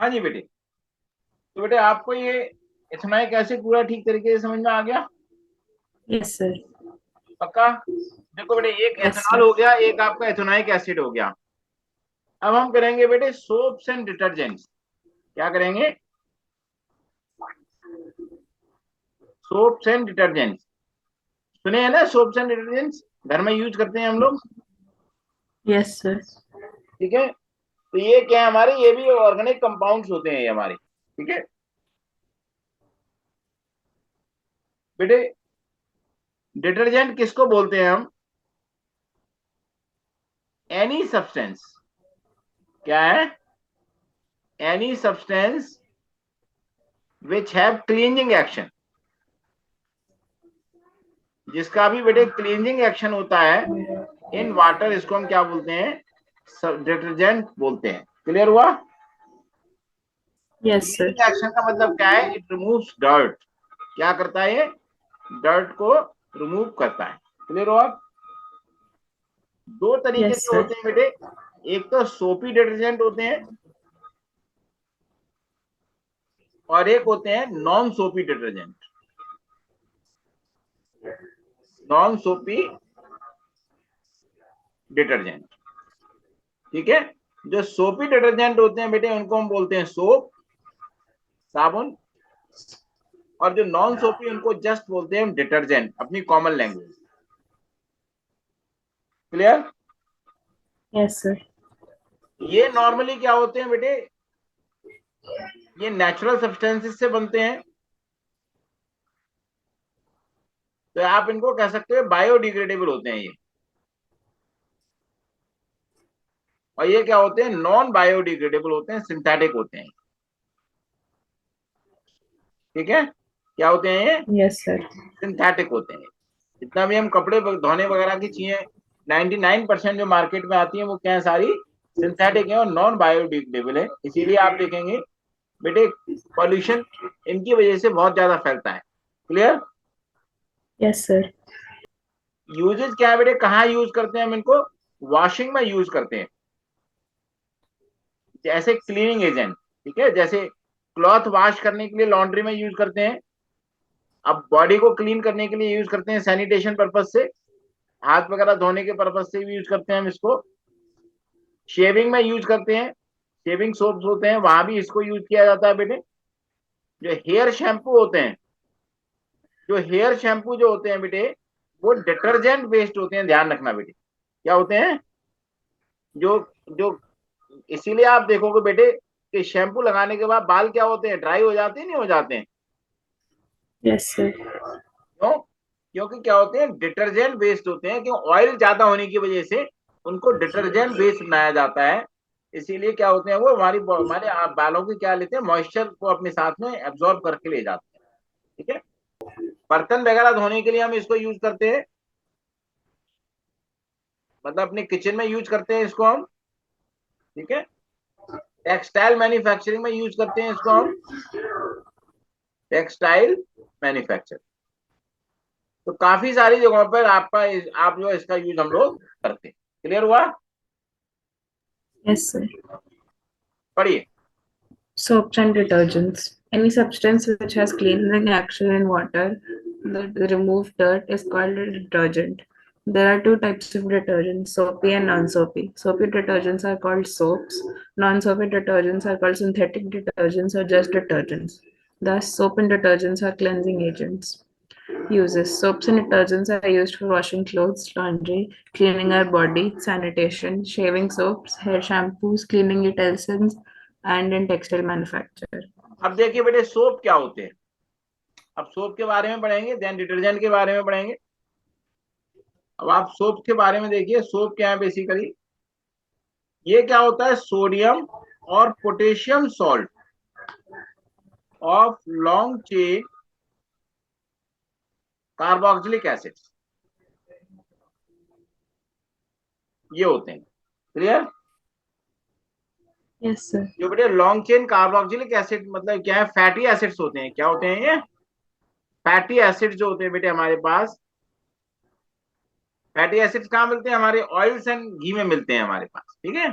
हाँ जी बेटे। तो बेटे आपको ये इथेनॉइक एसिड पूरा ठीक तरीके से समझ में आ गया? Yes sir. पक्का? देखो बेटे, एक यस एथेनॉल सर। हो गया, एक आपका इथेनॉइक एसिड हो गया। अब हम करेंगे बेटे सोप्स एंड डिटर्जेंट्स। क्या करेंगे? Soaps and detergents. सुने हैं ना सोप्स एंड डिटर्जेंट्स? घर में यूज करते हैं हम लोग। Yes sir. ठीक है। तो ये क्या है हमारे, ये भी ऑर्गेनिक कंपाउंड्स होते हैं ये हमारे। ठीक है बेटे। डिटर्जेंट किसको बोलते हैं हम? Any substance. क्या है? Any substance which have cleaning action. जिसका भी बेटे क्लीनिंग एक्शन होता है इन वाटर, इसको हम क्या बोलते हैं? डिटर्जेंट बोलते हैं। क्लियर हुआ? Yes sir. क्लीनिंग एक्शन का मतलब क्या है? It removes dirt. क्या करता है ये? डर्ट को रिमूव करता है। क्लियर हुआ? दो तरीके यस के सर। होते हैं बेटे। एक तो सोपी डिटर्जेंट होते हैं, और एक होते हैं नॉन सोपी डिटर्जेंट। नॉन सोपी डिटर्जेंट। ठीक है। जो सोपी डिटर्जेंट होते हैं बेटे उनको हम बोलते हैं सोप, साबुन। और जो नॉन सोपी उनको जस्ट बोलते हैं हम डिटर्जेंट, अपनी common language. Clear? Yes sir. ये नॉर्मली क्या होते हैं बेटे? ये नेचुरल सब्सटेंसेस से बनते हैं। तो आप इनको कह सकते हो बायोडिग्रेडेबल होते हैं ये। और ये क्या होते हैं? नॉन बायोडिग्रेडेबल होते हैं, सिंथेटिक होते हैं। ठीक है। क्या होते हैं ये? Yes sir. सिंथेटिक होते हैं। जितना भी हम कपड़े धोने वगैरह की चीजें 99% जो मार्केट में आती है वो क्या है? सारी सिंथेटिक है और नॉन बायोडिग्रेडेबल है। इसीलिए आप देखेंगे बेटे पॉल्यूशन इनकी वजह से बहुत ज्यादा फैलता है। क्लियर? Yes sir. यूजेज क्या है बेटे? कहाँ यूज करते हैं हम इनको? वॉशिंग में यूज करते हैं, जैसे क्लीनिंग एजेंट। ठीक है। जैसे क्लॉथ वॉश करने के लिए लॉन्ड्री में यूज करते हैं। अब बॉडी को क्लीन करने के लिए यूज करते हैं सैनिटेशन पर्पज से, हाथ वगैरह धोने के पर्पज से भी यूज करते हैं हम इसको। शेविंग में यूज करते हैं, शेविंग सोप्स होते हैं वहां भी इसको यूज किया जाता है बेटे। जो हेयर शैम्पू होते हैं, जो हेयर शैम्पू जो होते हैं बेटे, वो डिटर्जेंट बेस्ड होते हैं। ध्यान रखना बेटे, क्या होते हैं? जो जो इसीलिए आप देखोगे बेटे कि शैम्पू लगाने के बाद बाल क्या होते हैं? ड्राई हो जाते हैं, नहीं हो जाते हैं? Yes sir. क्यों? क्योंकि क्या होते हैं? डिटर्जेंट बेस्ड होते हैं। क्यों? ऑयल ज्यादा होने की वजह से उनको डिटर्जेंट बेस्ड बनाया जाता है। इसीलिए क्या होते हैं? वो हमारे बालों की क्या लेते हैं? मॉइस्चर को अपने साथ में एब्जॉर्ब करके ले जाते हैं। ठीक है। बर्तन वगैरह धोने के लिए हम इसको यूज करते हैं, मतलब अपने किचन में यूज करते हैं इसको हम। ठीक है। टेक्सटाइल मैन्युफैक्चरिंग में यूज करते हैं इसको हम, टेक्सटाइल मैन्युफैक्चर। तो काफी सारी जगहों पर आप जो इसका यूज हम लोग करते हैं। क्लियर हुआ? Yes sir. पढ़िए। Soaps and detergents. Any substance which has cleansing action in water that removes dirt is called a detergent. There are two types of detergents, soapy and non-soapy. Soapy detergents are called soaps. Non-soapy detergents are called synthetic detergents or just detergents. Thus, soap and detergents are cleansing agents. Uses. Soaps and detergents are used for washing clothes, laundry, cleaning our body, sanitation, shaving soaps, hair shampoos, cleaning utensils, and in textile manufacture. अब देखिए बेटे soap क्या होते हैं। अब soap के बारे में पढ़ेंगे, देन डिटर्जेंट के बारे में पढ़ेंगे। अब आप सोप के बारे में देखिए, सोप क्या है बेसिकली? ये क्या होता है? सोडियम और potassium salt of long chain carboxylic acid, ये होते हैं। क्लियर? Yes, sir. जो बेटे लॉन्ग चेन कार्बोक्सिलिक एसिड मतलब क्या है? फैटी एसिड्स होते हैं। क्या होते हैं ये? फैटी एसिड्स जो होते हैं बेटे हमारे पास। फैटी एसिड्स कहाँ मिलते हैं? हमारे ऑयल्स एंड घी में मिलते हैं हमारे पास। ठीक है।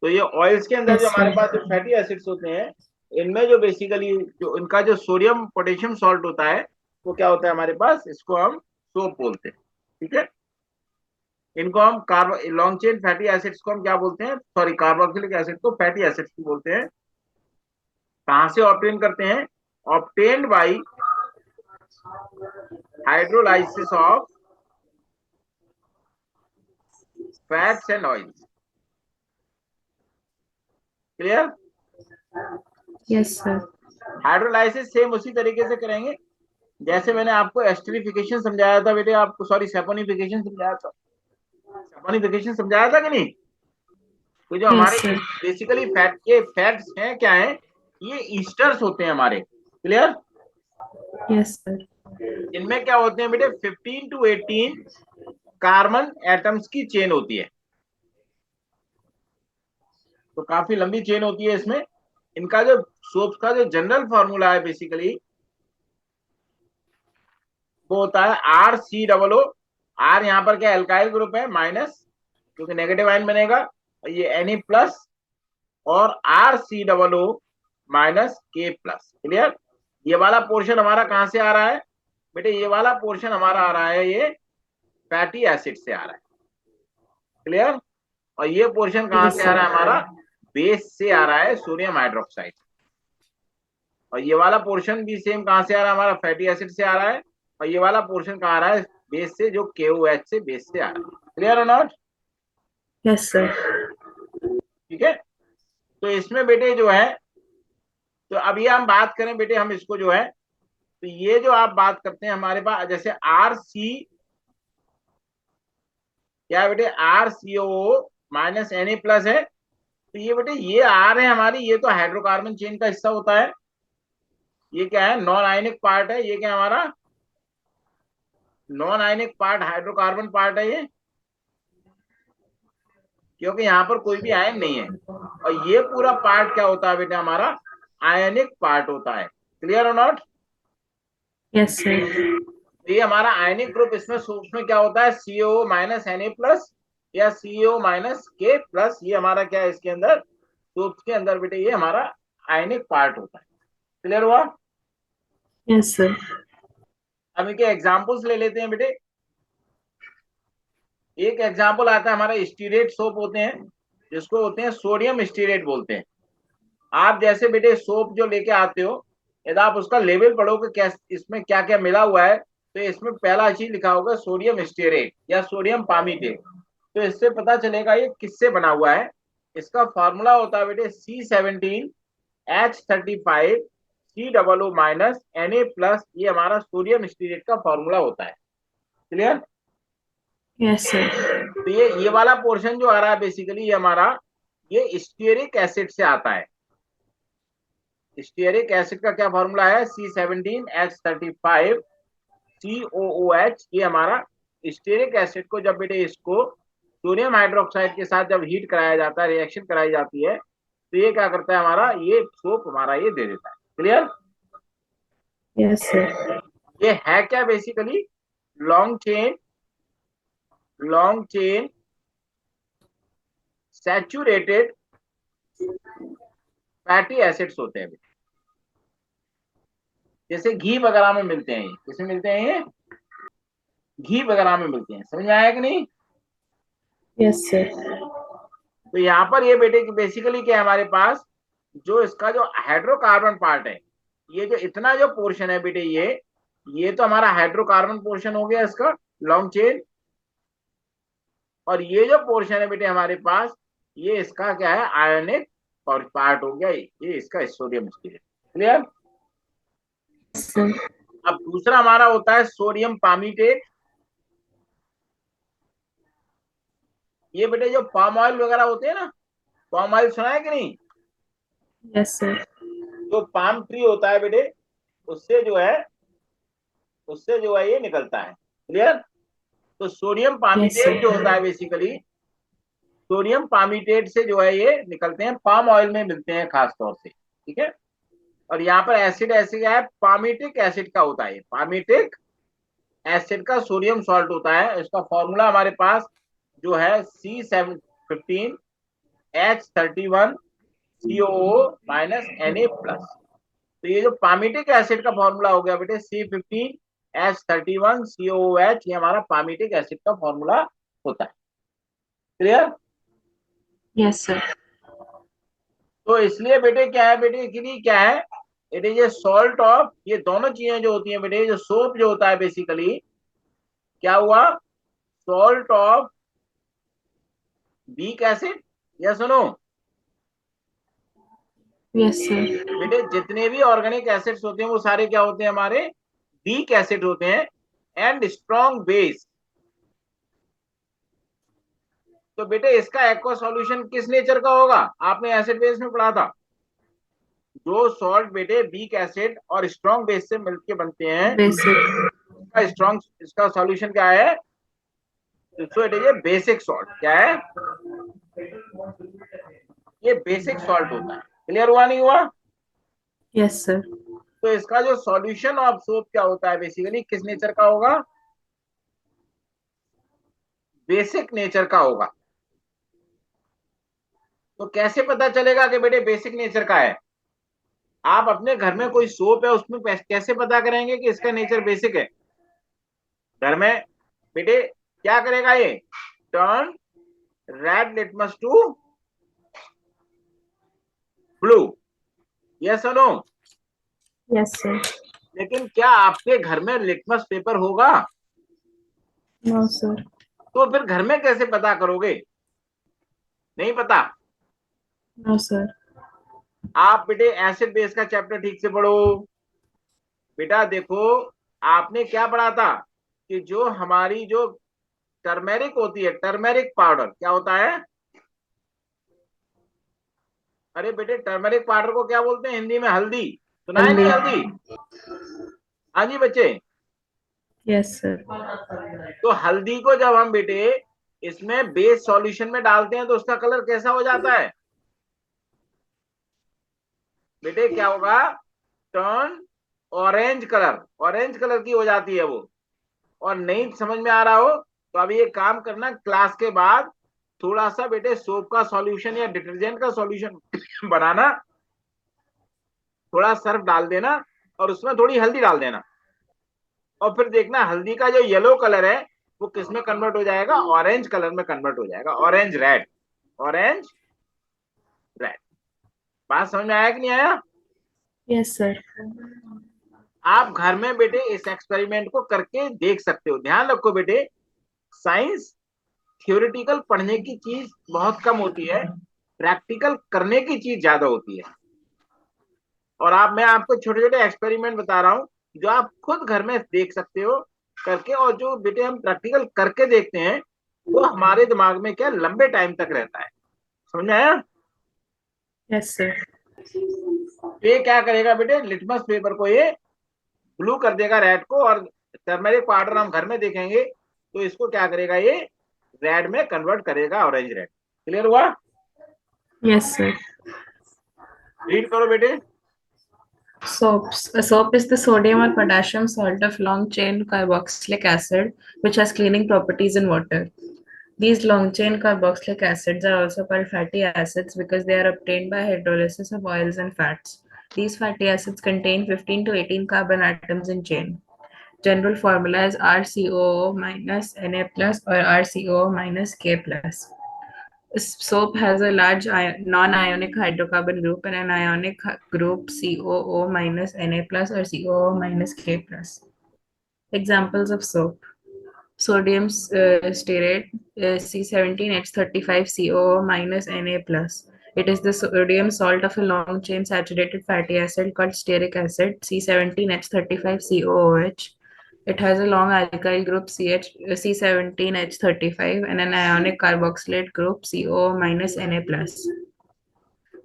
तो ये ऑयल्स के अंदर जो Yes, हमारे sir. पास जो फैटी एसिड्स होते हैं, इनमें जो बेसिकली जो इनका जो सोडियम पोटेशियम सॉल्ट होता है, वो क्या होता है हमारे पास, इसको हम सोप बोलते हैं। ठीक है, इनको हम कार्बो लॉन्ग चेन फैटी एसिड्स को हम क्या बोलते हैं, सॉरी कार्बोक्सिलिक एसिड को फैटी एसिड्स बोलते हैं। कहां से ऑप्टेन करते हैं, obtained by hydrolysis of fats and oils. Clear? Yes, sir. Hydrolysis same उसी तरीके से करेंगे जैसे मैंने आपको एस्टरिफिकेशन समझाया था बेटे, आपको सॉरी सेपोनिफिकेशन समझाया था। सेपोनिफिकेशन समझाया था कि नहीं? तो जो Yes, हमारे sir. बेसिकली फैट्स हैं क्या है, ये ईस्टर्स होते हैं हमारे। क्लियर? Yes, sir. इनमें क्या होते हैं बेटे, 15 to 18 कार्बन एटम्स की चेन होती है, तो काफी लंबी चेन होती है इसमें। इनका जो सोप्स का जो जनरल फॉर्मूला है बेसिकली, वो होता है R C double O. R यहाँ पर क्या एल्काइल ग्रुप है, माइनस, क्योंकि नेगेटिव आयन बनेगा, और ये एन प्लस, और R C double O minus K plus. Clear? ये वाला पोर्शन हमारा कहां से आ रहा है बेटे, ये वाला पोर्शन हमारा आ रहा है, ये फैटी एसिड से आ रहा है। क्लियर? और ये पोर्शन कहां Yes, से आ रहा sir. है हमारा, बेस से आ रहा है, सोडियम हाइड्रोक्साइड। और ये वाला पोर्शन भी सेम कहां से आ रहा है हमारा, फैटी एसिड से आ रहा है। और ये वाला पोर्शन कहां आ रहा है, बेस से, जो KOH से बेस से आ रहा है। क्लियर और नॉट? Yes, sir. ठीक है, तो इसमें बेटे जो है, तो अभी हम बात करें बेटे, हम इसको जो है, तो ये जो आप बात करते हैं हमारे पास, जैसे आर सी, क्या है बेटे, R C O minus N A plus है, तो ये बेटे ये आर है हमारी, ये तो हाइड्रोकार्बन चेन का हिस्सा होता है। ये क्या है, नॉन आयनिक पार्ट है, ये क्या हमारा non ionic part, hydrocarbon part है ये, क्योंकि यहाँ पर कोई भी आयन नहीं है। और ये पूरा पार्ट क्या होता है बेटा हमारा, आयनिक पार्ट होता है। क्लियर और नॉट? Yes, sir. ये हमारा आयनिक ग्रुप, इसमें सूक्ष्म में क्या होता है, CO minus N A plus या सीओ माइनस के प्लस, ये हमारा क्या है इसके अंदर, सूक्ष्म के अंदर बेटे ये हमारा आयनिक पार्ट होता है। क्लियर हुआ? Yes, sir. अब इनके एग्जांपल्स ले लेते हैं बेटे। एक एग्जांपल आता है हमारा, स्टीरेट सोप होते हैं, जिसको होते हैं सोडियम स्टीरेट बोलते हैं। आप जैसे बेटे सोप जो लेके आते हो, यदि आप उसका लेवल पढ़ोगे क्या इसमें क्या क्या मिला हुआ है, तो इसमें पहला चीज लिखा होगा सोडियम स्टीरेट या सोडियम पामीटेट। तो इससे पता चलेगा ये किससे बना हुआ है। इसका फॉर्मूला होता है बेटे C17H35 C00 minus Na plus, ये हमारा सोडियम स्टीरेट का फॉर्मूला होता है। क्लियर? Yes, sir. तो ये वाला पोर्शन जो आ रहा है बेसिकली, ये हमारा ये स्टीयरिक एसिड से आता है। स्टीयरिक एसिड का क्या फॉर्मूला है, C17H35 COOH। ये हमारा स्टीयरिक एसिड को जब बेटे इसको सोडियम हाइड्रोक्साइड के साथ जब हीट कराया जाता है, रिएक्शन कराई जाती है, तो ये क्या करता है हमारा, ये सोप हमारा ये दे देता है। क्लियर? Yes, sir. ये है क्या basically, long chain saturated fatty acids होते हैं, जैसे घी वगैरह में मिलते हैं। ये किसमें मिलते हैं, ये घी वगैरह में मिलते हैं। समझ में आया कि नहीं? Yes, sir. तो यहाँ पर ये बेटे बेसिकली क्या है हमारे पास, जो इसका जो हाइड्रोकार्बन पार्ट है, ये जो इतना जो पोर्शन है बेटे, ये तो हमारा हाइड्रोकार्बन पोर्शन हो गया इसका लॉन्ग चेन। और ये जो पोर्शन है बेटे हमारे पास, ये इसका क्या है, आयनिक और पार्ट हो गया, ये इसका sodium stearate. Clear? Yes, sir. अब दूसरा हमारा होता है सोडियम पामीटेट। ये बेटे जो पाम ऑयल वगैरह होते हैं ना, पाम ऑयल सुना है कि नहीं? Yes, sir. जो पाम ट्री होता है बेटे, उससे जो है ये निकलता है। क्लियर? तो सोडियम Yes, sir. पामीटेट जो होता है बेसिकली, सोडियम पामीटेट से जो है ये निकलते हैं, पाम ऑयल में मिलते हैं खास तौर से। ठीक है? और यहाँ पर एसिड ऐसे क्या है, पामीटिक एसिड का होता है, पामीटिक एसिड का सोडियम सॉल्ट होता है। इसका फॉर्मूला हमारे पास जो है C715 H31COO माइनस Na+। तो ये जो पामिटिक एसिड का फॉर्मूला हो गया बेटे C15H31COOH, ये हमारा पामिटिक एसिड का फॉर्मूला होता है। क्लियर? Yes, sir. तो इसलिए बेटे क्या है, बेटे के लिए क्या है, it is a salt of, ये दोनों चीजें जो होती हैं बेटे, जो सोप जो होता है बेसिकली क्या हुआ, सॉल्ट ऑफ वीक एसिड। या सुनो Yes, sir. बेटे, जितने भी ऑर्गेनिक एसिड्स होते हैं वो सारे क्या होते हैं, हमारे वीक एसिड होते हैं एंड स्ट्रॉन्ग बेस। तो बेटे इसका एक्वा सॉल्यूशन किस नेचर का होगा, आपने एसिड बेस में पढ़ा था, जो सॉल्ट बेटे वीक एसिड और स्ट्रॉन्ग बेस से मिलके बनते हैं, Basic. स्ट्रॉन्ग, इसका सॉल्यूशन क्या है, so it is a basic salt. क्या है, ये बेसिक सॉल्ट होता है। क्लियर हुआ नहीं हुआ? Yes, sir. तो इसका जो सॉल्यूशन ऑफ सोप क्या होता है बेसिकली, किस नेचर का होगा, बेसिक नेचर का होगा। तो कैसे पता चलेगा कि बेटे बेसिक नेचर का है, आप अपने घर में कोई सोप है उसमें कैसे पता करेंगे कि इसका नेचर बेसिक है। घर में बेटे क्या करेगा, ये turn red litmus to blue. Yes और नो? Yes, sir. लेकिन क्या आपके घर में लिटमस पेपर होगा? No, sir. तो फिर घर में कैसे पता करोगे, नहीं पता। No, sir. आप बेटे एसिड बेस का चैप्टर ठीक से पढ़ो। बेटा देखो, आपने क्या पढ़ा था कि जो हमारी जो टर्मेरिक होती है, टर्मेरिक पाउडर क्या होता है, अरे बेटे टर्मेरिक पाउडर को क्या बोलते हैं हिंदी में, हल्दी। सुना है नहीं हल्दी? हाँ जी बच्चे। Yes, sir. तो हल्दी को जब हम बेटे इसमें बेस सॉल्यूशन में डालते हैं तो उसका कलर कैसा हो जाता है बेटे, क्या होगा, turn orange colour, orange colour की हो जाती है वो। और नहीं समझ में आ रहा हो तो अभी एक काम करना, क्लास के बाद थोड़ा सा बेटे सोप का सॉल्यूशन या डिटर्जेंट का सॉल्यूशन बनाना, थोड़ा सर्फ डाल देना और उसमें थोड़ी हल्दी डाल देना, और फिर देखना हल्दी का जो येलो कलर है वो किस में कन्वर्ट हो जाएगा, ऑरेंज कलर में कन्वर्ट हो जाएगा, ऑरेंज रेड, ऑरेंज रेड। बात समझ में आया कि नहीं आया? Yes, sir. आप घर में बेटे इस एक्सपेरिमेंट को करके देख सकते हो। ध्यान रखो बेटे, साइंस थ्योरेटिकल पढ़ने की चीज बहुत कम होती है, प्रैक्टिकल करने की चीज ज्यादा होती है। और मैं आपको छोटे छोटे एक्सपेरिमेंट बता रहा हूं जो आप खुद घर में देख सकते हो करके, और जो बेटे हम प्रैक्टिकल करके देखते हैं वो हमारे दिमाग में क्या लंबे टाइम तक रहता है। समझ में आया? Yes, sir. ये क्या करेगा बेटे, लिटमस पेपर को ये ब्लू कर देगा रेड को, और टर्मरिक पाउडर हम घर में देखेंगे तो इसको क्या करेगा, ये रेड में कन्वर्ट करेगा, ऑरेंज रेड। क्लियर हुआ? Yes, sir. रीड करो बेटे। Soaps. A soap is the sodium or potassium salt of long chain carboxylic acid, which has cleaning properties in water. These long chain carboxylic acids are also called fatty acids because they are obtained by hydrolysis of oils and fats. These fatty acids contain 15 to 18 carbon atoms in chain. General formula is RCOO minus Na plus or RCOO minus K plus. Soap has a large non-ionic hydrocarbon group and an ionic group COO minus Na plus or COO minus K plus. Examples of soap: sodium stearate C17H35COO minus Na plus. It is the sodium salt of a long chain saturated fatty acid called stearic acid C17H35COOH. It has a long alkyl group C17H35 and an ionic carboxylate group COO minus Na plus.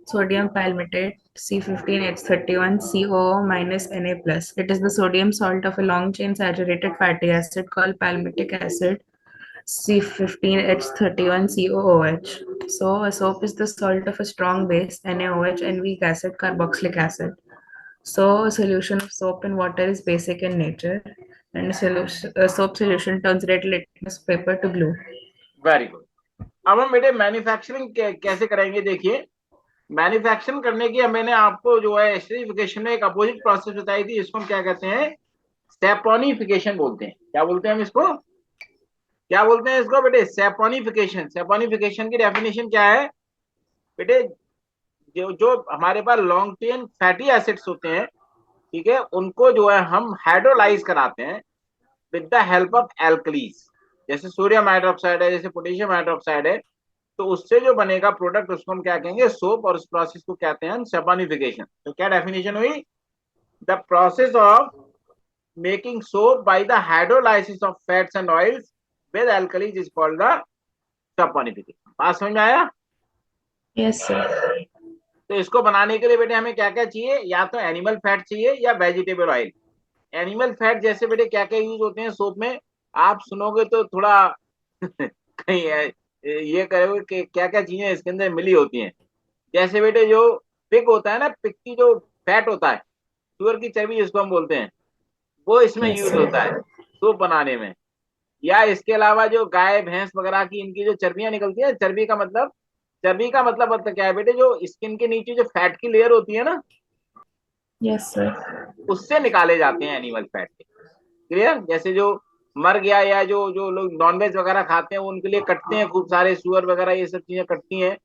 Sodium palmitate C15H31COO minus Na plus. It is the sodium salt of a long chain saturated fatty acid called palmitic acid C15H31COOH. So a soap is the salt of a strong base NaOH and weak acid carboxylic acid. So a solution of soap in water is basic in nature, and a soap solution turns red litmus paper to blue. Very good. अब हम बेटे manufacturing कैसे करेंगे, देखिए manufacturing करने की मैंने आपको जो है एस्टरीफिकेशन में एक अपोजिट प्रोसेस बताई थी, इसको हम क्या कहते हैं, सेपोनिफिकेशन बोलते हैं। क्या बोलते हैं हम इसको, क्या बोलते हैं इसको बेटे, सेपोनिफिकेशन। सेपोनिफिकेशन की डेफिनेशन क्या है बेटे, जो जो हमारे पास लॉन्ग चेन फैटी एसिड्स होते हैं, ठीक है, उनको जो है हम हाइड्रोलाइज कराते हैं with the help of alkalis. जैसे सोडियम हाइड्रोक्साइड है, जैसे पोटेशियम हाइड्रोक्साइड है, तो उससे जो बनेगा प्रोडक्ट उसको हम क्या कहेंगे, सोप, और उस प्रोसेस को कहते हैं हम सेपोनिफिकेशन। तो क्या डेफिनेशन हुई, the process of making soap by the hydrolysis of fats and oils with alkalis is called the saponification. बात समझ में आया। Yes, sir. तो इसको बनाने के लिए बेटे हमें क्या क्या चाहिए, या तो एनिमल फैट चाहिए या वेजिटेबल ऑयल। एनिमल फैट जैसे बेटे क्या क्या यूज होते हैं सोप में, आप सुनोगे तो थोड़ा कहीं ये करोगे कि क्या क्या चीजें इसके अंदर मिली होती हैं। जैसे बेटे जो पिग होता है ना, पिग की जो फैट होता है, सुअर की चर्बी जिसको हम बोलते हैं, वो इसमें Yes, यूज sir. होता है सूप बनाने में। या इसके अलावा जो गाय भैंस वगैरह की इनकी जो चर्बियां निकलती है, चर्बी का मतलब क्या है बेटे, जो स्किन के नीचे जो फैट की लेयर होती है ना, Yes, sir. उससे निकाले जाते हैं एनिमल फैट के। क्लियर। जैसे जो मर गया या जो जो लोग नॉनवेज वगैरह खाते हैं उनके लिए कटते हैं, खूब सारे सुअर वगैरह ये सब चीजें कटती हैं,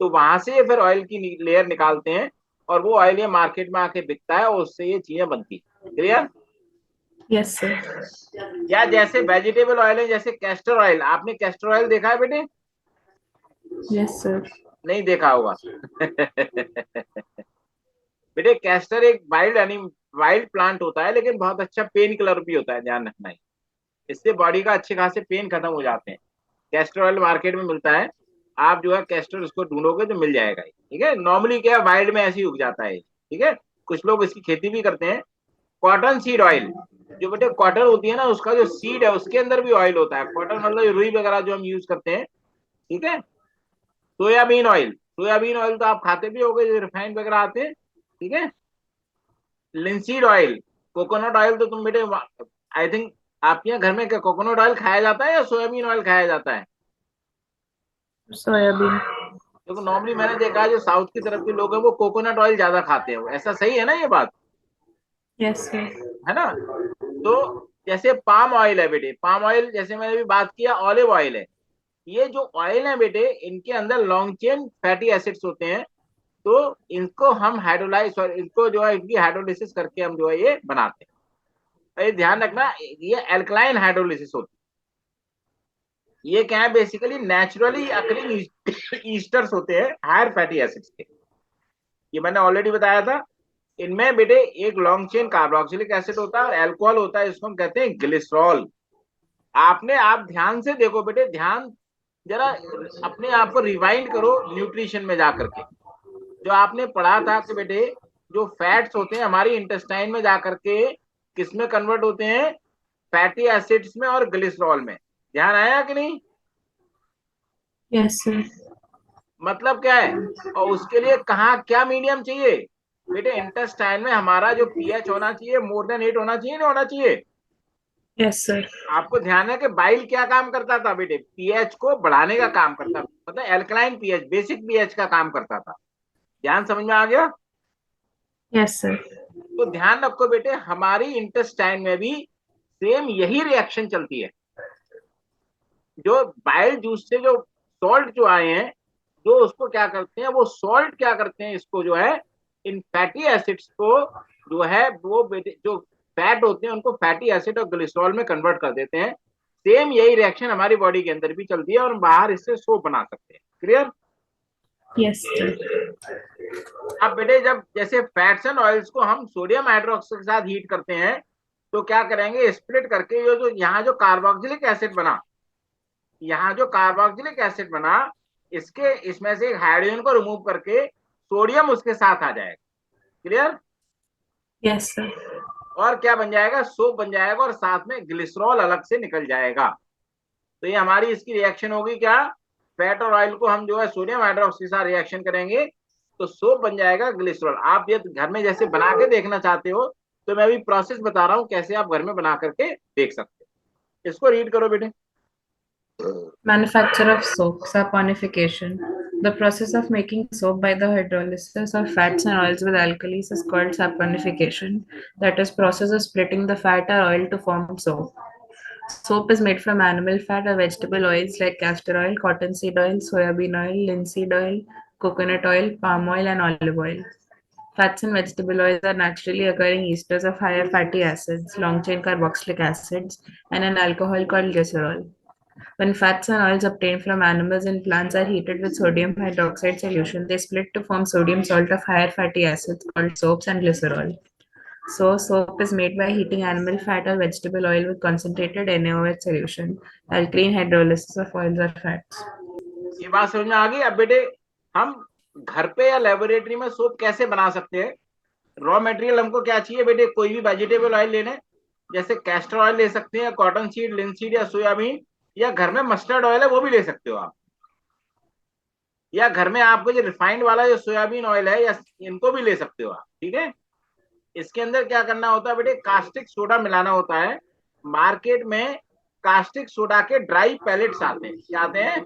तो वहां से ये फिर ऑयल की लेयर निकालते हैं, और वो ऑयल ये मार्केट में आके बिकता है और उससे ये चीजें बनती है। क्लियर। Yes, sir. या जैसे वेजिटेबल ऑयल है, जैसे कैस्टर ऑयल, आपने कैस्टर ऑयल देखा है बेटे, Yes, sir. नहीं देखा होगा। बेटे कैस्टर एक वाइल्ड प्लांट होता है, लेकिन बहुत अच्छा पेन किलर भी होता है, ध्यान रखना है। इससे बॉडी का अच्छे खासे पेन खत्म हो जाते हैं। कैस्टर ऑयल मार्केट में मिलता है, आप जो है कैस्टर उसको ढूंढोगे तो मिल जाएगा ये, ठीक है। नॉर्मली क्या है, वाइल्ड में ऐसे ही उग जाता है, ठीक है। कुछ लोग इसकी खेती भी करते हैं। कॉटन सीड ऑयल, जो बेटे कॉटन होती है ना, उसका जो सीड है उसके अंदर भी ऑयल होता है। कॉटन मतलब रुई वगैरह जो हम यूज करते हैं, ठीक है। सोयाबीन ऑयल, सोयाबीन ऑयल तो आप खाते भी होगे, जो रिफाइंड वगैरह आते हैं, ठीक है। लिंसीड ऑयल, कोकोनट ऑयल तो तुम बेटे, आई थिंक आपके यहाँ घर में क्या कोकोनट ऑयल खाया जाता है या सोयाबीन ऑयल खाया जाता है। Soyabean. देखो नॉर्मली मैंने देखा है जो साउथ की तरफ के लोग हैं वो कोकोनट ऑयल ज्यादा खाते हैं, ऐसा सही है ना ये बात, Yes, sir. है ना। तो जैसे पाम ऑयल है बेटे, पाम ऑयल जैसे मैंने भी बात किया, ऑलिव ऑयल है, ये जो ऑयल है बेटे इनके अंदर लॉन्ग चेन फैटी एसिड्स होते हैं। तो इनको हम हाइड्रोलाइज, सॉरी इनको जो है इनकी हाइड्रोलिसिस करके हम जो है ये बनाते हैं। ये ध्यान रखना, ये एल्कलाइन हाइड्रोलिसिस होती है। ये क्या है, बेसिकली नेचुरली अकरिंग ईस्टर्स होते हैं हायर फैटी एसिड्स के। ये मैंने ऑलरेडी बताया था। इनमें बेटे एक लॉन्ग चेन कार्बोक्सिलिक एसिड होता है और अल्कोहल होता है, इसको हम कहते हैं ग्लिसरॉल। आप ध्यान से देखो बेटे, ध्यान जरा अपने आप को रिवाइंड करो न्यूट्रिशन में जाकर के। जो आपने पढ़ा था कि बेटे जो फैट्स होते हैं हमारी इंटेस्टाइन में जाकर के किस में कन्वर्ट होते हैं, फैटी एसिड्स में और ग्लिसरॉल में। ध्यान आया कि नहीं, Yes, sir. मतलब क्या है। और उसके लिए कहाँ क्या मीडियम चाहिए बेटे, इंटेस्टाइन में हमारा जो पीएच होना चाहिए मोर देन 8 होना चाहिए, नहीं होना चाहिए। Yes, sir. आपको ध्यान है कि बाइल क्या काम करता था बेटे, पीएच को बढ़ाने का काम करता था, मतलब एल्कलाइन पीएच, बेसिक पीएच का काम करता था। ध्यान समझ में आ गया। Yes, sir. तो ध्यान रखो बेटे, हमारी इंटेस्टाइन में भी सेम यही रिएक्शन चलती है। जो बाइल जूस से जो सॉल्ट जो आए हैं, जो उसको क्या करते हैं, वो सॉल्ट क्या करते हैं, इसको जो है इन फैटी एसिड्स को जो है वो जो फैट होते हैं उनको फैटी एसिड और ग्लिसरॉल में कन्वर्ट कर देते हैं। सेम यही रिएक्शन हमारी बॉडी के अंदर भी चलती है और हम बाहर इससे सोप बना सकते हैं। क्लियर। Yes, sir. अब बेटे जब जैसे फैट्स एंड ऑयल्स को हम सोडियम हाइड्रोक्साइड के साथ हीट करते हैं, तो क्या करेंगे, स्प्लिट करके जो यहाँ जो कार्बोक्सिलिक एसिड बना, यहाँ जो कार्बोक्सिलिक एसिड बना, इसके इसमें से एक हाइड्रोजन को रिमूव करके सोडियम उसके साथ आ जाएगा। क्लियर। Yes, sir. और क्या बन जाएगा, सोप बन जाएगा, और साथ में ग्लिसरॉल अलग से निकल जाएगा। तो ये हमारी इसकी रिएक्शन होगी क्या, फैट और ऑयल को हम जो है सोडियम हाइड्रोक्साइड के साथ रिएक्शन करेंगे तो सोप बन जाएगा ग्लिसरॉल। आप ये घर में जैसे बना के देखना चाहते हो, तो मैं अभी प्रोसेस बता रहा हूँ कैसे आप घर में बना करके देख सकते हो। इसको रीड करो बेटे। Manufacture of soap, saponification. The process of making soap by the hydrolysis of fats and oils with alkalis is called saponification. That is, process of splitting the fat or oil to form soap. Soap is made from animal fat or vegetable oils like castor oil, cottonseed oil, soybean oil, linseed oil, coconut oil, palm oil, and olive oil. Fats and vegetable oils are naturally occurring esters of higher fatty acids, long chain carboxylic acids, and an alcohol called glycerol. When fats and oils obtained from animals and plants are heated with sodium hydroxide solution, they split to form sodium salt of higher fatty acids called soaps and glycerol. So, soap is made by heating animal fat or vegetable oil with concentrated NaOH solution, alkaline hydrolysis of oils or fats. ये बात समझ में आ गई। अब बेटे हम घर पे या लेबोरेटरी में सोप कैसे बना सकते हैं? रॉ मटेरियल हमको क्या चाहिए बेटे? कोई भी वेजिटेबल ऑयल लेने, जैसे कैस्टर ऑयल ले सकते हैं, कॉटन सीड, लिंसीड या सोयाबीन, या घर में मस्टर्ड ऑयल है वो भी ले सकते हो आप, या घर में आपको जो रिफाइंड वाला जो सोयाबीन ऑयल है, या इनको भी ले सकते हो आप। ठीक है, इसके अंदर क्या करना होता है बेटे? कास्टिक सोडा मिलाना होता है। मार्केट में कास्टिक सोडा के ड्राई पैलेट्स आते हैं। क्या आते हैं?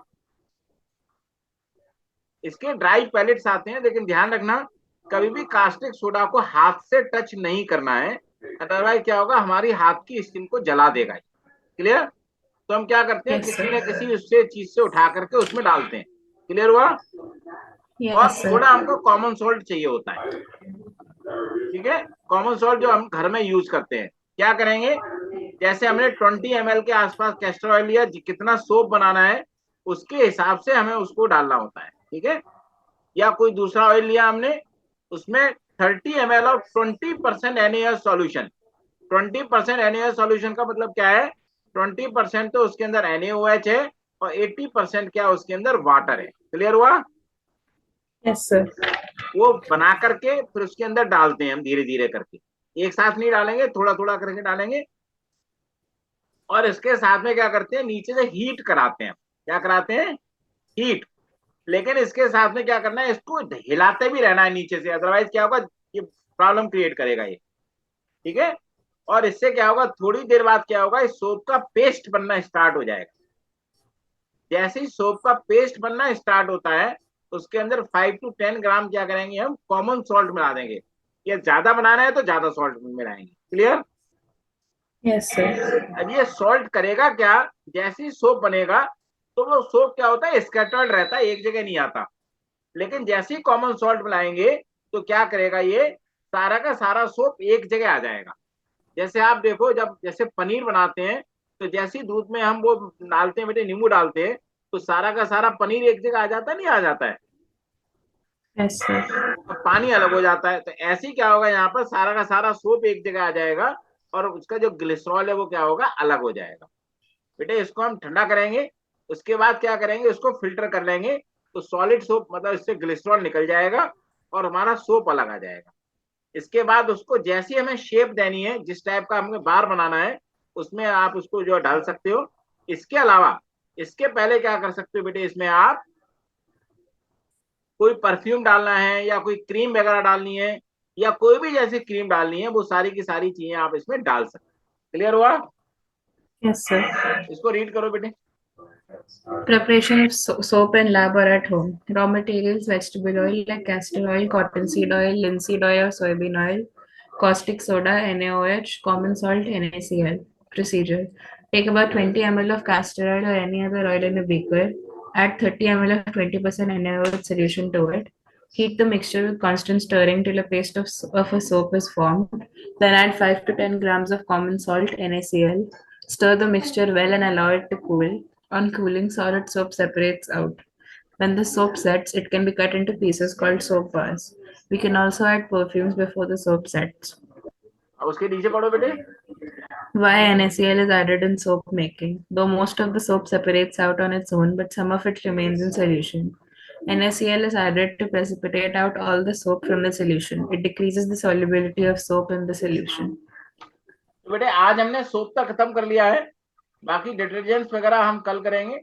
इसके ड्राई पैलेट्स आते हैं, लेकिन ध्यान रखना कभी भी कास्टिक सोडा को हाथ से टच नहीं करना है, अदरवाइज क्या होगा, हमारी हाथ की स्किन को जला देगा। क्लियर? तो हम क्या करते हैं, Yes, किसी sir. न किसी उससे चीज से उठा करके उसमें डालते हैं। क्लियर हुआ? और Yes, sir. थोड़ा हमको कॉमन सॉल्ट चाहिए होता है। ठीक है, कॉमन सॉल्ट जो हम घर में यूज करते हैं। क्या करेंगे, जैसे हमने 20 ml के आसपास कैस्टर ऑयल लिया, कितना सोप बनाना है उसके हिसाब से हमें उसको डालना होता है। ठीक है, या कोई दूसरा ऑयल लिया हमने, उसमें 30 ml और 20% NaOH सॉल्यूशन। 20% NaOH सॉल्यूशन का मतलब क्या है? 20% तो उसके अंदर NaOH है और 80% क्या उसके अंदर वाटर है। क्लियर हुआ? Yes, sir. वो बना करके फिर उसके अंदर डालते हैं हम धीरे धीरे करके, एक साथ नहीं डालेंगे, थोड़ा थोड़ा करके डालेंगे। और इसके साथ में क्या करते हैं, नीचे से हीट कराते हैं। क्या कराते हैं? हीट। लेकिन इसके साथ में क्या करना है, इसको हिलाते भी रहना है नीचे से, अदरवाइज क्या होगा, ये प्रॉब्लम क्रिएट करेगा ये। ठीक है, और इससे क्या होगा, थोड़ी देर बाद क्या होगा, इस सोप का पेस्ट बनना स्टार्ट हो जाएगा। जैसे ही सोप का पेस्ट बनना स्टार्ट होता है, उसके अंदर 5 to 10 ग्राम क्या करेंगे, हम कॉमन सॉल्ट मिला देंगे। ये ज्यादा बनाना है तो ज्यादा सॉल्ट मिलाएंगे। क्लियर? Yes, sir. अब ये सॉल्ट करेगा क्या, जैसे ही सोप बनेगा तो वो सोप क्या होता है, स्कैटर्ड रहता है, एक जगह नहीं आता। लेकिन जैसे ही कॉमन सॉल्ट मिलाएंगे तो क्या करेगा, ये सारा का सारा सोप एक जगह आ जाएगा। जैसे आप देखो, जब जैसे पनीर बनाते हैं तो जैसे ही दूध में हम वो डालते हैं बेटे, नींबू डालते हैं, तो सारा का सारा पनीर एक जगह आ जाता है, नहीं आ जाता है? Yes, sir. और पानी अलग हो जाता है। तो ऐसे ही क्या होगा, यहाँ पर सारा का सारा सोप एक जगह आ जाएगा और उसका जो ग्लिसरॉल है वो क्या होगा, अलग हो जाएगा। बेटे इसको हम ठंडा करेंगे, उसके बाद क्या करेंगे, उसको फिल्टर कर लेंगे, तो सॉलिड सोप मतलब इससे ग्लिसरॉल निकल जाएगा और हमारा सोप अलग आ जाएगा। इसके बाद उसको जैसी हमें शेप देनी है, जिस टाइप का हमें बार बनाना है, उसमें आप उसको जो डाल सकते हो। इसके अलावा इसके पहले क्या कर सकते हो बेटे, इसमें आप कोई परफ्यूम डालना है या कोई क्रीम वगैरह डालनी है या कोई भी जैसी क्रीम डालनी है, वो सारी की सारी चीजें आप इसमें डाल सकते हो। क्लियर हुआ? Yes, sir. इसको रीड करो बेटे। Preparation of soap in lab or at home. Raw materials: vegetable oil like castor oil, cottonseed oil, linseed oil or soybean oil, caustic soda, NaOH, common salt, NaCl. Procedure: take about 20 ml of castor oil or any other oil in a beaker. Add 30 ml of 20% NaOH solution to it. Heat the mixture with constant stirring till a paste of a soap is formed. Then add 5 to 10 grams of common salt, NaCl. Stir the mixture well and allow it to cool. On cooling, solid soap separates out. When the soap sets, it can be cut into pieces called soap bars. We can also add perfumes before the soap sets. अब उसके नीचे पढ़ो बेटे। Why NaCl is added in soap making? Though most of the soap separates out on its own, but some of it remains in solution. NaCl is added to precipitate out all the soap from the solution. It decreases the solubility of soap in the solution. तो बेटे आज हमने soap तक खत्म कर लिया है, बाकी डिटर्जेंट्स वगैरह हम कल करेंगे।